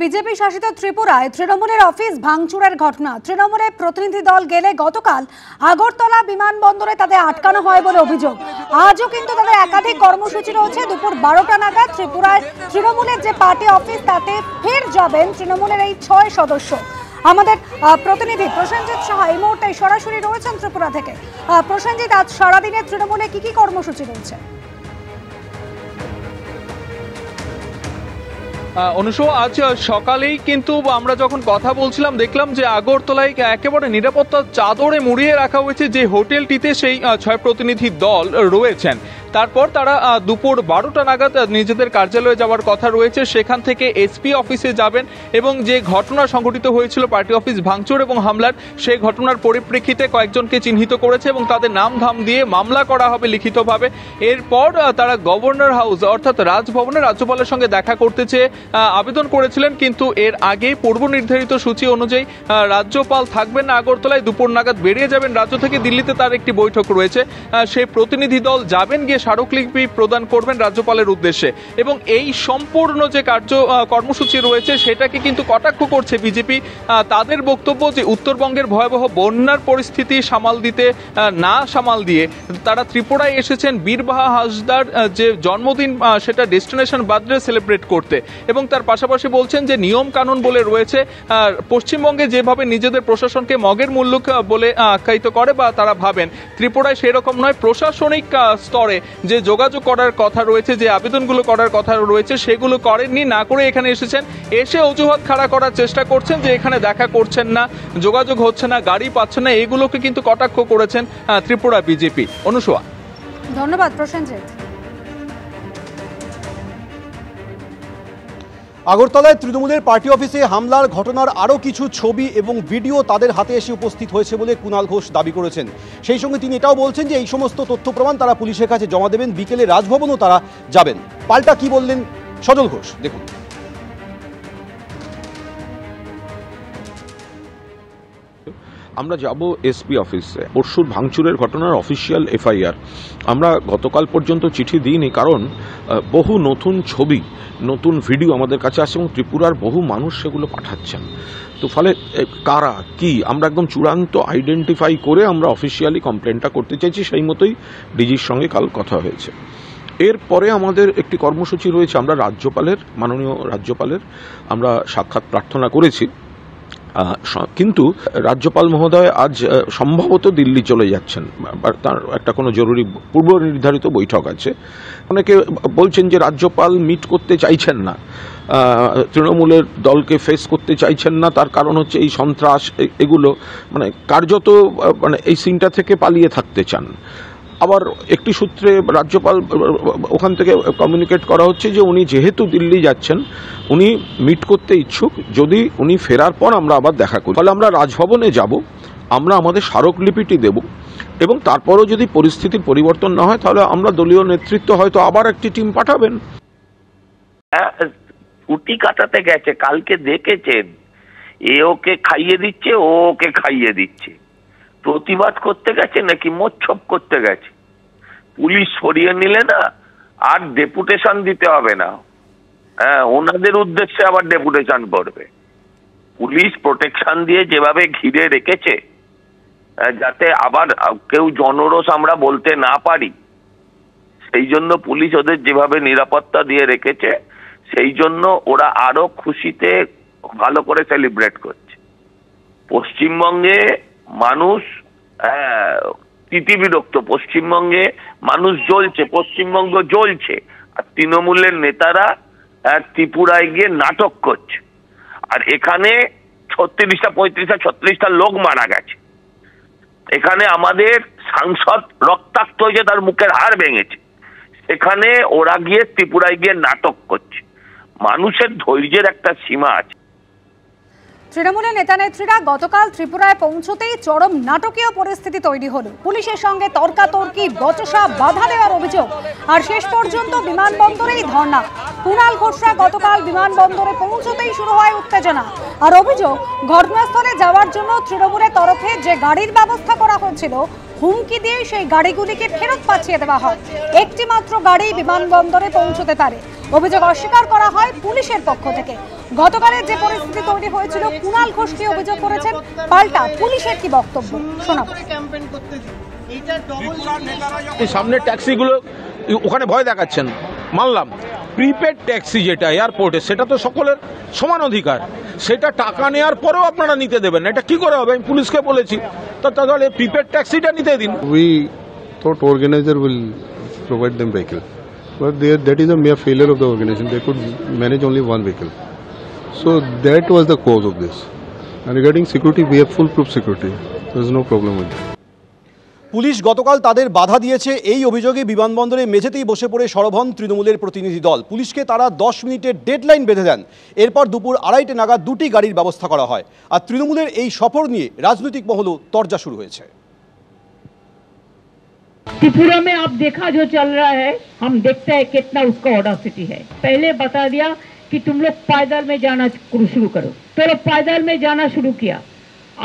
BJP শাসিত ত্রিপুরায় তৃণমূলের অফিস ভাঙচুরের ঘটনা। তৃণমূলের প্রতিনিধি দল গেলে গতকাল আগরতলা বিমানবন্দরে তাদের আটকানো হয় বলে অভিযোগ। আজও কিন্তু তাদের একাধিক কর্মসূচি রয়েছে। দুপুর 12টা নাগাদ ত্রিপুরায় তৃণমূলের যে পার্টি অফিস তাতে ফের যাবেন তৃণমূলের এই 6 সদস্য। আমাদের প্রতিনিধি প্রসেনজিৎ সাহা এই মুহূর্তে সরাসরি রয়েছেন ত্রিপুরা থেকে। প্রসেনজিৎ, আজ সারাদিনে তৃণমূলে কি কি কর্মসূচি রয়েছে? অনুষো, আজ সকালেই কিন্তু আমরা যখন কথা বলছিলাম দেখলাম যে আগরতলায় একেবারে নিরাপত্তার চাদরে মুড়িয়ে রাখা হয়েছে যে হোটেলটিতে সেই 6 প্রতিনিধি দল রয়েছেন। তারপর তারা দুপুর 12টা নাগাদ নিজেদের কার্যালয়ে যাওয়ার কথা রয়েছে। সেখান থেকে এসপি অফিসে যাবেন এবং যে ঘটনা সংঘটিত হয়েছিল পার্টি অফিস ভাঙচুর এবং হামলার, সেই ঘটনার পরিপ্রেক্ষিতে কয়েকজনকে চিহ্নিত করেছে এবং তাদের নাম ধাম দিয়ে মামলা করা হবে লিখিতভাবে। এরপর তারা গভর্নর হাউস অর্থাৎ রাজভবনে রাজ্যপালের সঙ্গে দেখা করতে চেয়ে আবেদন করেছিলেন, কিন্তু এর আগে পূর্ব নির্ধারিত সূচি অনুযায়ী রাজ্যপাল থাকবেন না আগরতলায়। দুপুর নাগাদ বেরিয়ে যাবেন রাজ্য থেকে। দিল্লিতে তার একটি বৈঠক রয়েছে। সেই প্রতিনিধি দল যাবেন, গিয়ে স্মারকলিপি প্রদান করবেন রাজ্যপালের উদ্দেশ্যে। এবং এই সম্পূর্ণ যে কর্মসূচি রয়েছে সেটাকে কিন্তু কটাক্ষ করছে বিজেপি। তাদের বক্তব্য যে উত্তরবঙ্গের ভয়াবহ বন্যার পরিস্থিতি সামাল দিয়ে তারা ত্রিপুরায় এসেছেন বীরবাহা হাসদার যে জন্মদিন সেটা ডেস্টিনেশন বার্থডে সেলিব্রেট করতে। এবং তার পাশাপাশি বলছেন যে নিয়ম কানুন বলে রয়েছে, পশ্চিমবঙ্গে যেভাবে নিজেদের প্রশাসনকে মগের মুল্লুক বলে আখ্যায়িত করে বা তারা ভাবেন, ত্রিপুরায় সেরকম নয়। প্রশাসনিক স্তরে যে যোগাযোগ করার কথা রয়েছে, যে আবেদনগুলো করার কথা রয়েছে সেগুলো করেননি, না করে এখানে এসেছেন। এসে অজুহাত খাড়া করার চেষ্টা করছেন যে এখানে দেখা করছেন না, যোগাযোগ হচ্ছে না, গাড়ি পাচ্ছেন না। এগুলোকে কিন্তু কটাক্ষ করেছেন ত্রিপুরা বিজেপি। অনুসোয়া, ধন্যবাদ প্রসেনজিৎ। আগরতলায় তৃণমূলের পার্টি অফিসে হামলার ঘটনার আরও কিছু ছবি এবং ভিডিও তাদের হাতে এসে উপস্থিত হয়েছে বলে কুণাল ঘোষ দাবি করেছেন। সেই সঙ্গে তিনি এটাও বলছেন যে এই সমস্ত তথ্য প্রমাণ তারা পুলিশের কাছে জমা দেবেন, বিকেলে রাজভবনও তারা যাবেন। পাল্টা কি বললেন সজল ঘোষ, দেখুন। আমরা যাব এসপি অফিসে। পরশুর ভাঙচুরের ঘটনার অফিসিয়াল এফআইআর আমরা গতকাল পর্যন্ত চিঠি দিইনি, কারণ বহু নতুন ছবি নতুন ভিডিও আমাদের কাছে আসছে এবং ত্রিপুরার বহু মানুষ সেগুলো পাঠাচ্ছেন। তো ফলে কারা কি আমরা একদম চূড়ান্ত আইডেন্টিফাই করে আমরা অফিসিয়ালি কমপ্লেনটা করতে চাইছি। সেই মতোই ডিজির সঙ্গে কাল কথা হয়েছে। এরপরে আমাদের একটি কর্মসূচি রয়েছে। আমরা মাননীয় রাজ্যপালের আমরা সাক্ষাৎ প্রার্থনা করেছি, কিন্তু রাজ্যপাল মহোদয় আজ সম্ভবত দিল্লি চলে যাচ্ছেন। তার একটা কোনো জরুরি পূর্ব নির্ধারিত বৈঠক আছে। অনেকে বলছেন যে রাজ্যপাল মিট করতে চাইছেন না, তৃণমূলের দলকে ফেস করতে চাইছেন না। তার কারণ হচ্ছে এই সন্ত্রাস, এগুলো মানে কার্যত এই সিনটা থেকে পালিয়ে থাকতে চান। আবার একটি সূত্রে রাজ্যপাল ওখান থেকে কমিউনিকেট করা হচ্ছে যে উনি যেহেতু দিল্লি যাচ্ছেন উনি মিট করতে ইচ্ছুক, যদি উনি ফেরার পর আমরা আবার দেখা করি। ফলে আমরা রাজভবনে যাব, আমরা আমাদের স্মারকলিপিটি দেব এবং তারপরও যদি পরিস্থিতির পরিবর্তন না হয় তাহলে আমরা দলীয় নেতৃত্ব হয়তো আবার একটি টিম পাঠাবেন। উটি কাটাতে গেছে, কালকে দেখেছেন এ ওকে খাইয়ে দিচ্ছে, ও ওকে খাইয়ে দিচ্ছে। প্রতিবাদ করতে গেছে নাকি মোচ্ছব করতে গেছে? পুলিশ সরিয়ে নিলে না আর ডেপুটেশন দিতে হবে না। হ্যাঁ, ওনাদের উদ্দেশ্যে আবার ডেপুটেশন করবে। পুলিশ প্রোটেকশন দিয়ে যেভাবে ঘিরে রেখেছে যাতে আবার কেউ জনরোষ আমরা বলতে না পারি, সেই জন্য পুলিশ ওদের যেভাবে নিরাপত্তা দিয়ে রেখেছে, সেই জন্য ওরা আরো খুশিতে ভালো করে সেলিব্রেট করছে। পশ্চিমবঙ্গে মানুষ তিতিবিরক্ত, পশ্চিমবঙ্গে মানুষ জ্বলছে, পশ্চিমবঙ্গ জ্বলছে। আর তৃণমূলের নেতারা ত্রিপুরায় গিয়ে নাটক করছে। আর এখানে 36টা লোক মারা গেছে। এখানে আমাদের সাংসদ রক্তাক্ত হয়েছে, তার মুখের হাড় ভেঙেছে। সেখানে ওরা গিয়ে ত্রিপুরায় গিয়ে নাটক করছে। মানুষের ধৈর্যের একটা সীমা আছে। তৃণমূলের নেতা নেত্রীরা গতকাল ত্রিপুরায় পৌঁছতেই চরম নাটকীয় পরিস্থিতি তৈরি হলো। পুলিশের সঙ্গে তর্কাতর্কি, বচসা, বাধা দেওয়ার অভিযোগ। আর শেষ পর্যন্ত বিমানবন্দরেই ধর্ণা। কুণাল ঘোষরা গতকাল বিমানবন্দরে পৌঁছতেই শুরু হয় উত্তেজনা। আর অভিযোগ, ঘটনাস্থলে যাওয়ার জন্য তৃণমূলের তরফে যে গাড়ির ব্যবস্থা করা হয়েছিল হুমকি দিয়ে সেই গাড়িগুলিকে ফেরত পাঠিয়ে দেওয়া হয়। একটি মাত্র গাড়ি বিমানবন্দরে পৌঁছতে পারে। অভিযোগ অস্বীকার করা হয় পুলিশের পক্ষ থেকে। গতকালের যে পরিস্থিতি তৈরি হয়েছিল, কুণাল ঘোষ কি অভিযোগ করেছেন, পাল্টা পুলিশের কি বক্তব্য শোনাবো। সামনে ট্যাক্সিগুলো ওখানে ভয় দেখাচ্ছেন, মানলাম। প্রিপেড ট্যাক্সি যেটা এয়ারপোর্টে, সেটা তো সকলের সমান অধিকার। সেটা টাকা নেওয়ার পরেও আপনারা নিতে দেবেন না, এটা কি করে হবে? আমি পুলিশকে বলেছি, তো তাহলে প্রিপেড ট্যাক্সিটা নিতে দিন। We thought organizer will provide them vehicle, but that is a mere failure of the organization. They could manage only one vehicle, so that was the cause of this. And regarding security, we have foolproof security. There is no problem with that. Police গতকাল তাদের বাধা দিয়েছে, এই অভিযোগে বিমানবন্দরে মেঝেতেই বসে পড়ে সরব হন তৃণমূলের প্রতিনিধি দল। পুলিশকে তারা 10 মিনিটের ডেডলাইন বেঁধে দেন। এরপর দুপুর 2:30 নাগাদ 2টি গাড়ির ব্যবস্থা করা হয়। আর তৃণমূলের এই সফর নিয়ে রাজনৈতিক মহলও তরজা শুরু হয়েছে। त्रिपुरा में आप देखा जो चल रहा है, हम देखते हैं कितना उसका ऑडासिटी है। पहले बता दिया कि तुम लोग पैदल में जाना शुरू करो, तो लोग पैदल में जाना शुरू किया।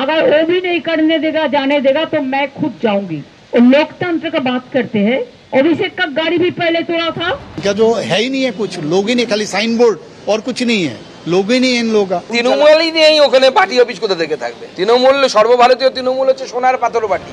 अगर वो भी नहीं करने देगा, जाने देगा, तो मैं खुद जाऊंगी। और लोकतंत्र का बात करते हैं, अभिषेक का गाड़ी भी पहले तोड़ा था। क्या जो है ही नहीं है, कुछ लोग ही नहीं, खाली साइन बोर्ड और कुछ नहीं है, लोग ही नहीं है इन लोगों का। তৃণমূলই নেই ওখানে, পার্টি অফিস কোথা থেকে থাকবে? তৃণমূল, সর্বভারতীয় তৃণমূল হচ্ছে সোনার পাথর বাটি।